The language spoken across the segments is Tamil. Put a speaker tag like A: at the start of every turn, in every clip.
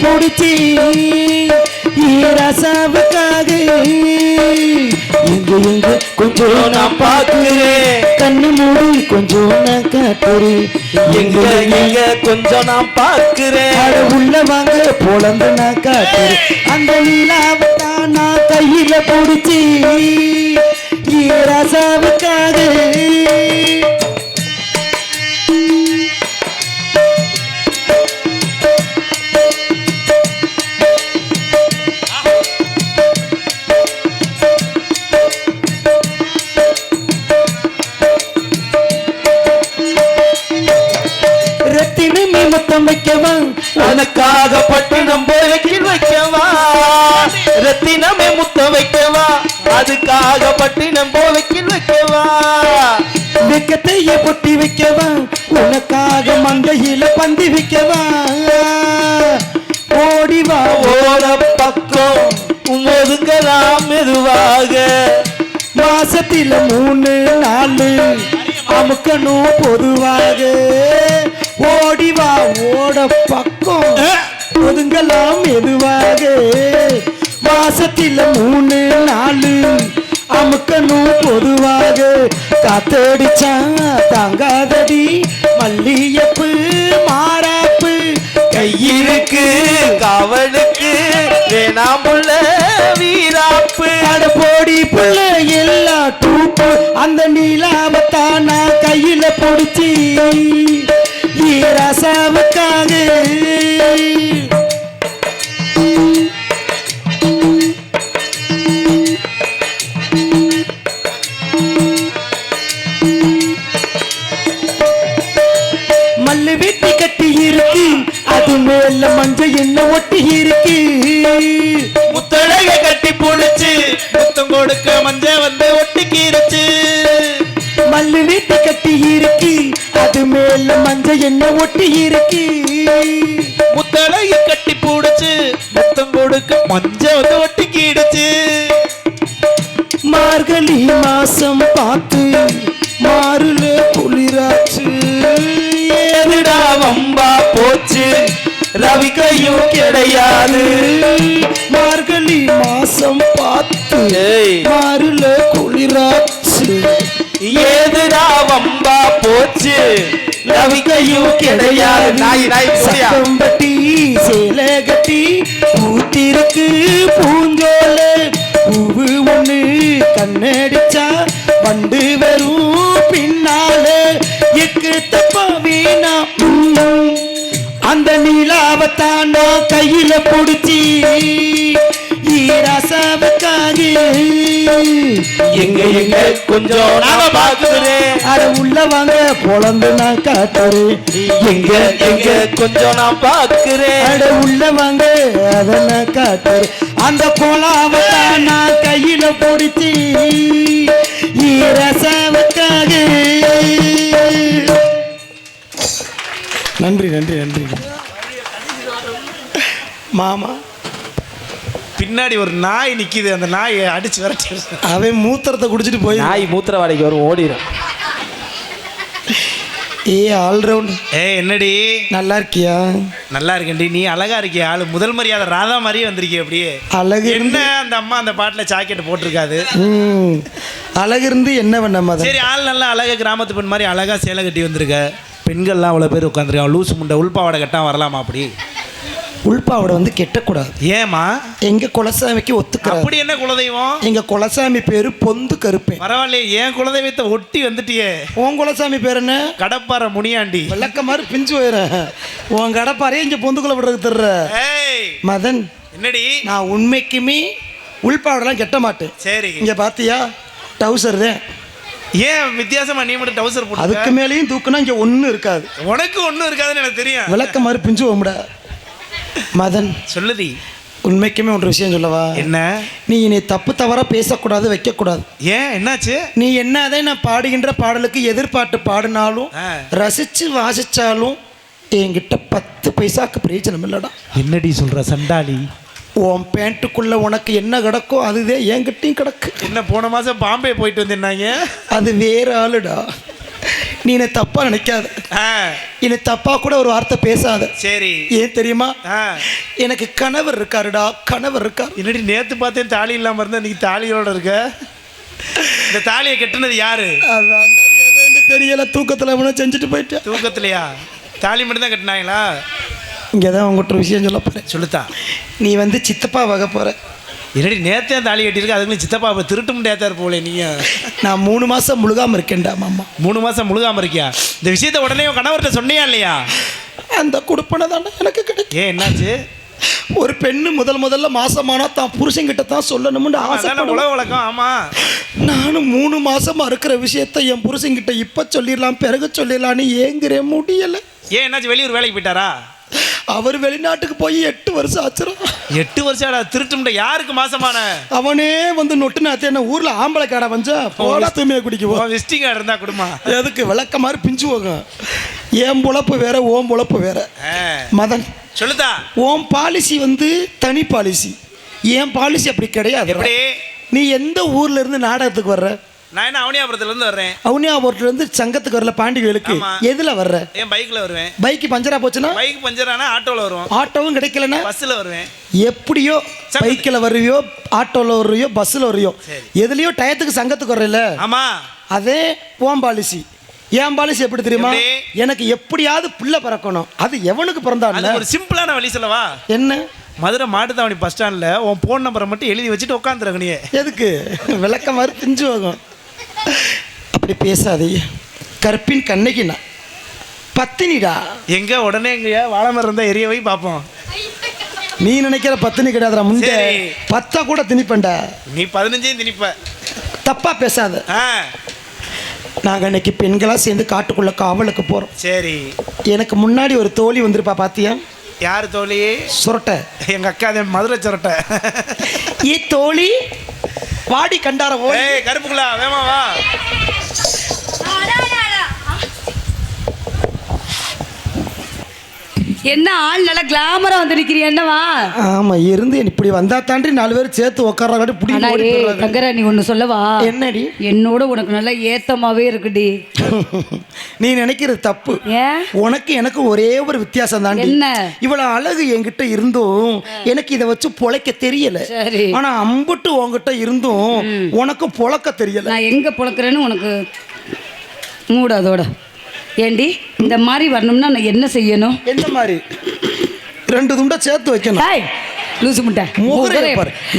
A: பிடிச்சி ரசாவுக்காக எங்க எங்க கொஞ்சம் நான் பார்க்கிறேன், கண்ணு மூடி கொஞ்சம் நான் காட்டுறேன், எங்க எங்க கொஞ்சம் நான் பார்க்கிறேன், உள்ள வாங்க போலந்து நான் காட்டுறேன், அந்த நீலாவத்தான் நான் கையில பிடிச்சி ரசாவுக்காக. முத்தம் வைக்கவா உனக்காக பட்டினம் போய்கில் வைக்கவா, ரத்தினமே முத்தம் வைக்கவா அதுக்காக பட்டினம் போய்கில் வைக்கவா, வெக்கத்தையே பொட்டி வைக்கவா உனக்காக மந்தையில பந்தி வைக்கவா, ஓடிவா ஓட பக்கம் ஒதுங்கலாம் மெதுவாக, மாசத்தில 3 நாள் அமுக்கணும் பொதுவாக, ஓடிவா ஓட பக்கம் ஒதுங்கலாம் மெதுவாக, மாசத்தில 3 நாள் அமுக்கணும் பொதுவாக, காத்தடிச்சா தாங்காதடி மல்லியப்பு மாறாப்பு, கையிருக்கு காவலுக்கு வேணாமுள்ள வீராப்பு, அட போடி புள்ள எல்லா டூப்பு, அந்த நீலாவத்தான் நான் கையில பிடிச்சி ரசாவுக்காக. மல்லு வெட்டி கட்டி இருக்கு அது மேல மஞ்சள் என்ன ஒட்டி இருக்கு, முத்தழக கட்டி பிடிச்சு முத்தம் கொடுக்க மஞ்ச வந்து ஒட்டிக்கிருச்சு, மல்லு வெட்டி கட்டி இருக்கு அது மேல மஞ்சள் என்ன ஒட்டி இருக்கு, முத்தழக கட்டி பிடிச்சு முத்தம் கொடுக்க மஞ்ச வந்து ஒட்டிக்கிடுச்சு, மார்கழி மாசம் பார்த்து மாறுல குளிராச்சு, ஏதுடா வம்பா போச்சு ரவி கையும் கிடையாது, மார்கழி மாசம் பார்த்து மாறுல குளிராச்சு, ஏதுடா வம்பா போச்சு ரவி கையும் கிடையாது, சத்தம்பட்டி சேலை கட்டி பூத்திருக்கு பூஞ்சோல, பூவு ஒண்ணு கண்ணடிச்சா வண்டு வரும் பின்னால, எக்கு தப்பா வீணா அந்த நீலாவத்தான் கையில பிடிச்சி ரசாவுக்காக, எங்க எங்க கொஞ்சம் நான் பார்க்கிறேன், அட உள்ள வாங்க பொழந்து நான் காட்டுறேன், எங்க எங்க கொஞ்சம் நான் பார்க்கிறேன், அட உள்ள வாங்க அத நான் காட்டுறேன், அந்த கோலாவத்தான் நான் கையில பிடிச்சி ரசாவுக்காக. நன்றி நன்றி நன்றி மாமா.
B: பின்னாடி ஒரு நாய் நிக்குது, அந்த நாயை அடிச்சு விரட்டி,
A: அவன் மூத்திரத்தை குடிச்சிட்டு போய்
C: நாய் மூத்திர வாடகைக்கு வரும் ஓடிடும்.
A: ஆல்ரவுண்ட்
B: என்னடி
A: நல்லா இருக்கியா?
B: நல்லா இருக்கேன்டி, நீ அழகா இருக்கியா? ஆளு முதல் மரியாதை ராதா மாதிரியே வந்திருக்கிய. அப்படியே
A: அழகு
B: என்ன அந்த அம்மா அந்த பாட்டில் ஜாக்கெட் போட்டிருக்காது,
A: அழகு இருந்து என்ன பண்ண.
B: சரி, ஆள் நல்லா அழகா கிராமத்து பெண் மாதிரி அழகா சேலை கட்டி வந்திருக்க. பெண்கள்லாம் அவ்வளோ பேர் உட்காந்துருக்காங்க, லூசு முண்டை உள்பாவடை கட்டா வரலாமா? அப்படி
A: உள்பாவோட வந்து கெட்டக்கூடாது.
B: ஏமா?
A: எங்க குலசாமிக்கு ஒத்துக்க.
B: அப்படி என்ன குலதெய்வம்?
A: எங்க குலசாமி பேரு பொந்து கருப்பேன்.
B: பரவாயில்லையே, ஏன் குலதெய்வத்தை ஒட்டி வந்துட்டியே.
A: உன் குலசாமி பேர் என்ன?
B: கடப்பாறை முனியாண்டி.
A: விளக்க மாதிரி பிஞ்சு போயிடுறேன். உன் கடப்பாறையே இங்க பொந்துக்குள்ள விடுறது தர்ற மதன்.
B: என்னடி?
A: நான் உண்மைக்குமே உள்பாவோடலாம் கெட்ட மாட்டேன்.
B: சரி,
A: இங்க பாத்தியா டவுசர் தான்.
B: ஏன் வித்தியாசமா நீ மட்டும் டவுசர் போட்டு?
A: அதுக்கு மேலேயும் தூக்குனா இங்க ஒன்றும் இருக்காது.
B: உனக்கு ஒன்றும் இருக்காதுன்னு எனக்கு தெரியும்.
A: விளக்க மாதிரி பிஞ்சு போமுடா மதன்.
B: சொல்லுதி.
A: உண்மைக்குமே ஒரு விஷயம் சொல்லவா?
B: என்ன?
A: நீ என்னை தப்பு தவறா பேசக்கூடாது, வைக்கக்கூடாது.
B: ஏன், என்னாச்சு?
A: நீ என்னதை நான் பாடுகின்ற பாடலுக்கு எதிர்பார்த்து பாடினாலும் ரசிச்சு வாசிச்சாலும் என்கிட்ட 10 பைசாக்கு பிரயோஜனம் இல்லடா.
B: என்னடி சொல்ற சண்டாளி?
A: உன் பேண்ட்டுக்குள்ள உனக்கு என்ன கிடக்கோ அதுவே என்கிட்டையும் கிடக்கு.
B: என்ன போன மாசம் பாம்பே போயிட்டு வந்திருந்தாங்க?
A: அது வேற ஆளுடா. நீ என்னை தப்பா நினைக்காத,
B: ஆ,
A: என்னை தப்பா கூட ஒரு வார்த்தை பேசாத.
B: சரி.
A: ஏன் தெரியுமா?
B: ஆ,
A: எனக்கு கணவர் இருக்காருடா, கணவர் இருக்கார்.
B: என்னடி நேத்து பார்த்தேன் தாலி இல்லாம இருந்தா இன்னைக்கு தாலியோட இருக்க. இந்த தாலியை கட்டுனது யாரு?
A: அதான் எதுன்னு தெரியல, தூக்கத்துல அவனை செஞ்சுட்டு போயிட்டேன்.
B: தூக்கத்திலையா? தாலி மட்டும் தான் கட்டினாங்களா?
A: இங்கே தான் உங்கள்கிட்ட ஒரு விஷயம் சொல்ல போகிறேன்.
B: சொல்லுத்தா.
A: நீ வந்து சித்தப்பா வகை போகிற.
B: என்னடி நேத்தே தாலி கட்டியிருக்க, அதுக்குள்ள சித்தப்பா திருட்டு முட்டையாத்தா இருப்போல நீங்க.
A: நான் 3 மாதம் முழுகாமல் இருக்கேன்டா மாமா.
B: 3 மாசம் முழுகாம இருக்கியா? இந்த விஷயத்த உடனே உன் கணவர்கிட்ட சொன்னியா இல்லையா?
A: அந்த குடுப்பனை தானே எனக்கு கிடைக்கும்.
B: ஏன் என்னாச்சு?
A: ஒரு பெண்ணு முதல்ல மாசமானா தான் புருஷன்கிட்ட தான் சொல்லணும்னு ஆசை.
B: உலக வழக்கம். ஆமா,
A: நானும் 3 மாசமா இருக்கிற விஷயத்த என் புருஷன்கிட்ட இப்ப சொல்லிடலாம் பிறகு சொல்லிடலான்னு ஏங்குறேன், முடியல.
B: ஏன் என்னாச்சு? வெளியூர் வேலைக்கு போயிட்டாரா?
A: அவர் வெளிநாட்டுக்கு போய் 8 வருஷம் ஆச்சுரா.
B: 8 வருஷம் திருட்டு முட்டை. யாருக்கு மாசமான?
A: அவனே வந்து நொட்டுனாத்தே என்ன ஊர்ல ஆம்பளை காடை வந்தா போடா தூய்மையை குடிக்குவோம்.
B: விசிட்டிங் கார்டு இருந்தா கொடுமா.
A: எதுக்கு விளக்க மாதிரி பிஞ்சு போகும். என் பொழப்பு வேற, ஓம் பொழப்பு வேற. மதன்
B: சொல்லுதா.
A: ஓம் பாலிசி வந்து தனி பாலிசி, என் பாலிசி அப்படி கிடையாது.
B: எப்படி?
A: நீ எந்த ஊர்ல இருந்து நாடகத்துக்கு வர்ற?
B: நான் என்ன அவனியாபுரத்துல இருந்து வர்றேன்.
A: அவனியாபுரத்துல இருந்து சங்கத்துக்கு வரல, பாண்டிகளுக்கு. எதுல வர்ற?
B: என் பைக்ல வருவேன்.
A: பைக் பஞ்சரா போச்சுன்னா?
B: பைக் பஞ்சர் ஆனா ஆட்டோல வருவோம்.
A: ஆட்டோவும் கிடைக்கலன்னா
B: பஸ்ல வருவேன்.
A: எப்படியோ பைக்கில் வருவியோ, ஆட்டோவில் வருவியோ, பஸ்ஸில் வருவியோ, எதுலையோ டயத்துக்கு சங்கத்துக்கு வர்றல.
B: ஆமா,
A: அதே ஓம் பாலிசி. என் பாலிசி எப்படி தெரியுமா? எனக்கு எப்படியாவது பிள்ளை பிறக்கணும். அது எவனுக்கு பிறந்தாலும்
B: ஒரு சிம்பிளான வழி சொல்லவா? என்ன? மதுரை மாட்டுத்தாவணி பஸ் ஸ்டாண்ட்ல உன் போன் நம்பரை மட்டும் எழுதி வச்சுட்டு உட்காந்துருக்கணியே.
A: எதுக்கு? விளக்க மாதிரி திஞ்சு போகும். அப்படி பேசாதே. கற்பின் கண்ணகினா பத்தினிடா. எங்க
B: உடனே எங்கயா வாழை மரம் இருந்தா எரிய போய் பார்ப்போம்.
A: நீ நினைக்கிற பத்தினி கிடையாதுடா, முந்தே 10 கூட திணிப்பண்டா.
B: நீ 15 திணிப்ப.
A: தப்பா பேசாத. நாங்கள் அன்னைக்கு பெண்களாக சேர்ந்து காட்டுக்குள்ள காவலுக்கு போகிறோம்.
B: சரி.
A: எனக்கு முன்னாடி ஒரு தோழி வந்திருப்பா, பாத்தியா?
B: யார் தோழி?
A: சுரட்டை.
B: எங்க அக்கா மதுரை சுரட்டை.
A: ஏ தோழி வாடி கண்டார.
B: கருப்புக்குள்ளா வேமா வா.
D: என்ன ஆள் நல்லா கிளாமரா வந்து நிக்கிறியா? என்னவா?
A: ஆமா, இருந்து இப்படி வந்தா தாண்டி 4 பேர் சேர்த்து உட்கார்றாங்க.
D: கங்கரா, நீ ஒண்ணு சொல்லவா?
A: என்னடி?
D: என்னோட உனக்கு நல்லா ஏத்தமாவே இருக்குடி.
A: நீ நினைக்கிறது தப்பு. உனக்கு எனக்கு ஒரே ஒரு வித்தியாசம் தான்.
D: என்ன?
A: இவ்வளவு அழகு என்கிட்ட இருந்தும் எனக்கு இதை வச்சு பொழைக்க தெரியல. ஆனா அம்புட்டு உன்கிட்ட இருந்தும் உனக்கு பொழக்க தெரியல.
D: நான் எங்க பொழக்கிறேன்னு உனக்கு மூடாதோட. ஏண்டி இந்த மாதிரி வரணும்னா நான் என்ன செய்யணும்?
A: எந்த மாதிரி? 2 துண்டை சேர்த்து வைக்கணும்.
D: லூசு முட்டை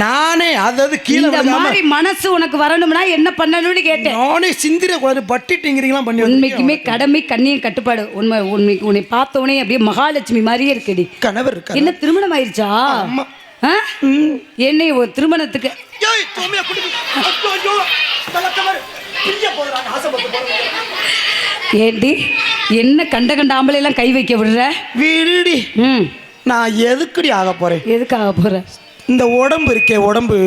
A: நானே அதாவது கீழே
D: மாதிரி மனசு உனக்கு வரணும்னா என்ன பண்ணணும்னு கேட்டேன்.
A: நானே சிந்திர கூடாது பட்டிட்டிங்கிறீங்களா பண்ணி.
D: உண்மைக்குமே கடமை கண்ணியம் கட்டுப்பாடு. உண்மைக்கு உன்னை பார்த்தவனே அப்படியே மகாலட்சுமி மாதிரியே இருக்குடி.
A: கணவர் இருக்கா?
D: என்ன திருமணம் ஆயிடுச்சா? என்னை ஒரு திருமணத்துக்கு ஏண்டி என்ன கண்ட ஆம்பளை எல்லாம் கை வைக்க விடுற?
A: வீடுடி. நான் எதுக்குடி ஆக போறேன்?
D: எதுக்காக போற?
A: இந்த உடம்பு இருக்கே, உடம்பு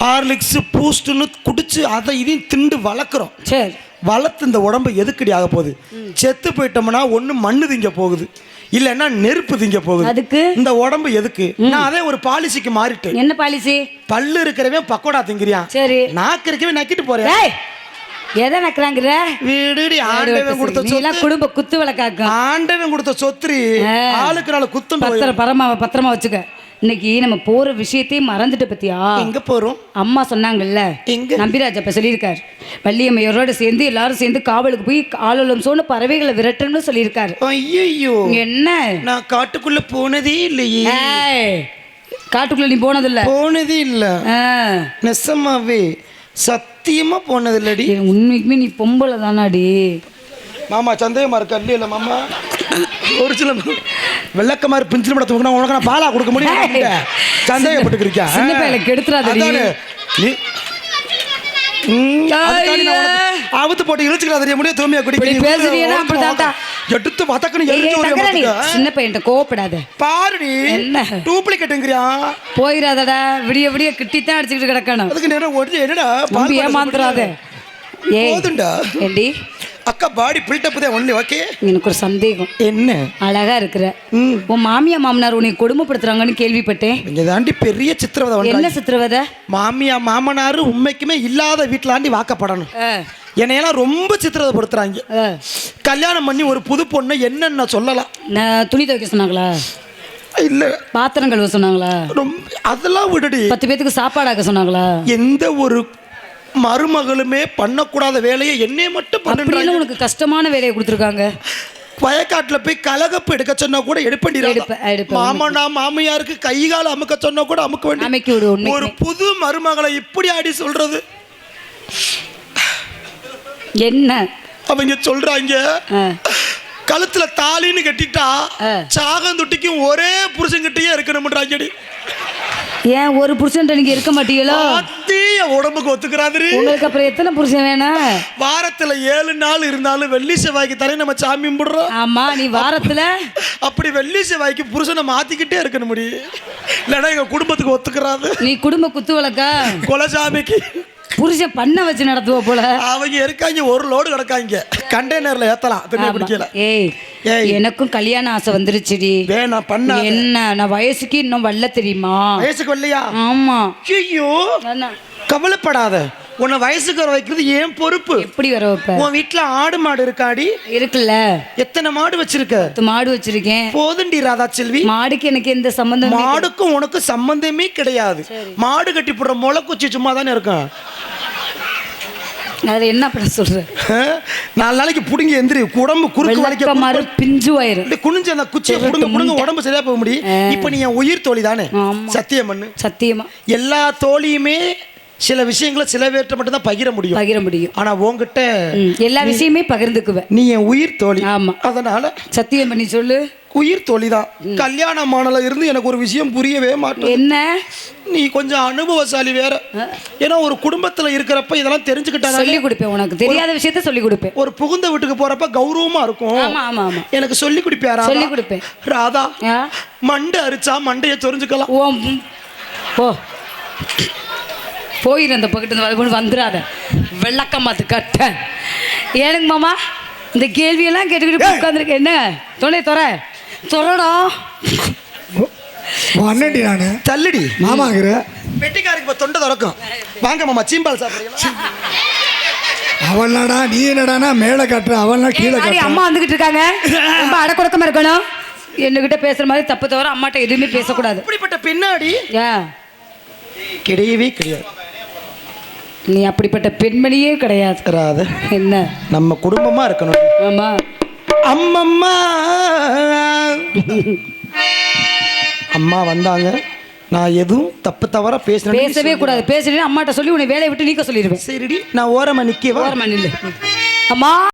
A: ஹார்லிக்ஸ் பூஸ்ட்னு குடிச்சு அதை இதையும் திண்டு வளர்க்குறோம்.
D: சரி,
A: வளர்த்து இந்த உடம்பு எதுக்குடி ஆக போகுது? செத்து போயிட்டோம்னா ஒன்று மண்ணு திங்க போகுது, இல்லைன்னா நெருப்பு திங்க போகுது.
D: அதுக்கு இந்த
A: உடம்பு எதுக்கு? நான் அதே ஒரு பாலிசிக்கு மாறிட்டேன்.
D: என்ன பாலிசி?
A: பல்லு இருக்கிறவன் பக்கோடா திங்கிறியான்.
D: சரி,
A: நாக்கு இருக்கவே நக்கிட்டு போறேன்.
D: எதை நக்குறாங்கிற?
A: வீடுடி. ஆண்டவன் கொடுத்த சொத்து.
D: குடும்ப குத்து விளக்காக்கும்.
A: ஆண்டவன் கொடுத்த சொத்துரி ஆளுக்கு நாள் குத்து.
D: பத்திரமா வச்சுக்க. இன்னைக்கு நம்ம போற விஷயத்தையும் மறந்துட்டு பத்தியா? எங்க போறோம்? அம்மா சொன்னாங்கல்ல, நம்பிராஜ் அப்ப சொல்லியிருக்காரு, வள்ளியம்மையோட சேர்ந்து எல்லாரும் சேர்ந்து காவலுக்கு போய் ஆளும் சோன பறவைகளை விரட்டணும்னு சொல்லியிருக்காரு.
A: ஐயோ, என்ன? நான் காட்டுக்குள்ள போனதே இல்லையே.
D: காட்டுக்குள்ள நீ போனதில்ல? போனதே இல்ல.
A: நெசமாவே சத்தியமா போனது இல்லடி.
D: உண்மைக்குமே நீ பொம்பளை தானாடி?
A: மாமா சந்தேகமா இருக்கா? இல்ல மாமா, ஒரு சில வெள்ளக்க மாதிரி பிஞ்சு படத்தை உனக்கு நான் பாலா கொடுக்க முடியும். சந்தேகப்பட்டுக்கிறியா?
D: சின்ன பையல கெடுத்துறாதடி.
A: ஆபத்து போட்டு இழுச்சுக்கிறா தெரிய முடியும். தூய்மையா
D: குடிக்க
A: எடுத்து வதக்கணும்.
D: சின்ன பையன் கோவப்படாத.
A: பாருடி, டூப்ளிகேட்டுங்கிறியா?
D: போயிடாதடா, விடிய விடிய கிட்டித்தான் அடிச்சுக்கிட்டு கிடக்கணும். அதுக்கு நேரம்
A: என்னடா
D: ஏமாந்துடாத.
A: போதுண்டா ஏண்டி அக்கா பாடி பில்டப் தான் ஒண்ணு. ஓகே, எனக்கு ஒரு சந்தேகம். என்ன? அழகா இருக்கிற உன் மாமியா மாமனார் உன்னை கொடுமைப்படுத்துறாங்கன்னு கேள்விப்பட்டேன். இங்க தாண்டி பெரிய சித்திரவதை. என்ன சித்திரவதை? மாமியா மாமனார் உண்மைக்குமே இல்லாத வீட்டுல ஆண்டி வாக்கப்படணும். என்னையெல்லாம் ரொம்ப சித்திரப்படுத்துறாங்க. கல்யாணம் பண்ணி ஒரு புது பொண்ணை என்னென்ன சொல்லலாம்.
D: நான் துணி துவைக்க சொன்னாங்களா?
A: இல்ல
D: பாத்திரம் கழுவ சொன்னாங்களா?
A: ரொம்ப அதெல்லாம் விடுடி.
D: 10 பேத்துக்கு சாப்பாடு ஆக்க சொன்னாங்களா?
A: எந்த ஒரு மருமகளுமே பண்ணக்கூடாத வேலையை என்னைய மட்டும்
D: அப்படின்னு
A: பண்ணுறாங்க.
D: உனக்கு கஷ்டமான வேலையை கொடுத்துருக்காங்க.
A: வயக்காட்டுல போய் கலகப்பு எடுக்க சொன்னா கூட எடுப்பேன். மாமனா மாமியாருக்கு கை கால அமுக்க சொன்னா கூட அமுக்க வேண்டிய
D: அமைக்கி விடு.
A: ஒரு புது மருமகளை இப்படி ஆடி சொல்றது
D: என்ன?
A: அவங்க சொல்றாங்க கழுத்துல தாலின்னு கட்டிட்டா சாகந்துட்டிக்கும் ஒரே புருஷன்கிட்டயே இருக்கணும்ன்றாங்கடி.
D: ஏன் ஒரு புருஷன் நீங்க இருக்க மாட்டீங்களோ?
A: உடம்புக்கு ஒத்துக்கிறாரு.
D: உங்களுக்கு அப்புறம் எத்தனை புருஷன் வேணும்?
A: வாரத்துல 7 நாள் இருந்தாலும் வெள்ளி செவ்வாய்க்கு தரேன் நம்ம சாமி கும்பிடுறோம்.
D: ஆமா, நீ வாரத்துல
A: அப்படி வெள்ளி செவ்வாய்க்கு புருஷனை மாத்திக்கிட்டே இருக்கணும் முடியும். இல்லைன்னா எங்க குடும்பத்துக்கு ஒத்துக்கிறாது.
D: நீ குடும்ப குத்து வழக்கா?
A: குலசாமிக்கு
D: புருஷன் பண்ண வச்சு நடத்துவ போல.
A: அவங்க இருக்காங்க, ஒரு லோடு கிடக்காங்க, கண்டெய்னர்ல ஏத்தலாம். பிடிக்கல.
D: ஏய் எனக்கும் கல்யாண ஆசை வந்துருச்சுடி.
A: வேணாம் பண்ண.
D: என்ன நான் வயசுக்கு இன்னும் வரல தெரியுமா?
A: வயசுக்கு வரலையா?
D: ஆமா.
A: ஐயோ கவலைப்படாத, உன்னை வயசுக்கு வர வைக்கிறது ஏன் பொறுப்பு.
D: எப்படி வர வைப்ப?
A: உன் வீட்டுல ஆடு மாடு இருக்காடி?
D: இருக்குல்ல.
A: எத்தனை மாடு வச்சிருக்க?
D: 10 மாடு வச்சிருக்கேன்.
A: போதுண்டி ராதா செல்வி.
D: மாடுக்கு எனக்கு எந்த சம்பந்தம்?
A: மாடுக்கும் உனக்கு சம்பந்தமே கிடையாது. மாடு கட்டி போடுற முளை குச்சி சும்மா தானே இருக்கும்.
D: அது என்ன பண்ண சொல்ற?
A: 4 நாளைக்கு புடுங்கி எந்திரி, உடம்பு குறுக்கு வளைக்க
D: பிஞ்சு ஆயிரும்.
A: குனிஞ்சு அந்த குச்சியை புடுங்க உடம்பு சரியா போக முடியும். இப்ப நீ என் உயிர் தோழி தானே? சத்தியம் பண்ணு.
D: சத்தியமா.
A: எல்லா தோழியுமே சில விஷயங்களை சில பேர்ட்ட மட்டும் தான் பகிர முடியும். ஆனா உன்கிட்ட
D: எல்லா விஷயமே பகிர்ந்துக்குவேன்.
A: நீ என் உயிர் தோழி.
D: ஆமா,
A: அதனால
D: சத்தியம் பண்ணி சொல்லு.
A: உயிர் தோழி தான். கல்யாணமானல இருந்து எனக்கு ஒரு விஷயம் புரியவே மாட்டேன்.
D: என்ன?
A: நீ கொஞ்சம் அனுபவசாலி வேற. ஏன்னா ஒரு குடும்பத்துல இருக்கிறப்ப இதெல்லாம் தெரிஞ்சுக்கிட்டாங்க.
D: சொல்லி கொடுப்பேன், உனக்கு தெரியாத விஷயத்த சொல்லி கொடுப்பேன்.
A: ஒரு புகுந்த வீட்டுக்கு போறப்ப கௌரவமா இருக்கும்.
D: ஆமா ஆமா ஆமா,
A: எனக்கு சொல்லி கொடுப்பியா?
D: சொல்லி கொடுப்பேன்.
A: ராதா மண்டை அரிச்சா மண்டைய சொரிஞ்சுக்கலாம்.
D: ஓ போயிரு, அந்த பக்கத்து வந்துடாத வெள்ளக்கம்மாத்து கட்ட. ஏனுங்க மாமா, இந்த கேள்வியெல்லாம் கேட்டுக்கிட்டு உட்காந்துருக்கேன். என்ன தொலை துறடா
E: அண்ணன்டி நானு
A: தள்ளுடி
E: மாமாங்கிற
A: வெட்டிக்காருக்கு தொண்டை திறக்கும். வாங்க மாமா சீம்பால் சாப்பிடுறீங்களா?
E: அவன்டா நீ என்னடானா மேலே காட்டுற, அவன்லாம் கீழே காட்டுற.
D: அம்மா வந்துகிட்டு இருக்காங்க, ரொம்ப அடக்குடக்கமா இருக்கணும். என்கிட்ட பேசுற மாதிரி தப்பு தவிர அம்மாட்ட எதுவுமே பேசக்கூடாது.
A: அப்படிப்பட்ட பின்னாடி கிடையவே கிடையாது.
D: நீ அப்படிப்பட்ட பெண்மணியே கிடையாது. என்ன
A: நம்ம குடும்பமா இருக்கணும்.
D: ஆமா.
A: அம்மம்மா அம்மா வந்தாங்க, நான் எதுவும் தப்பு தவறா பேசவே
D: கூடாது. பேசுறேன் அம்மாட்ட சொல்லி உன்னை வேலையை விட்டு நீக்க சொல்லிடுவேன்.
A: சரிடி, நான் ஓரமா நிக்கவா?
D: ஓரமா நில்லு அம்மா.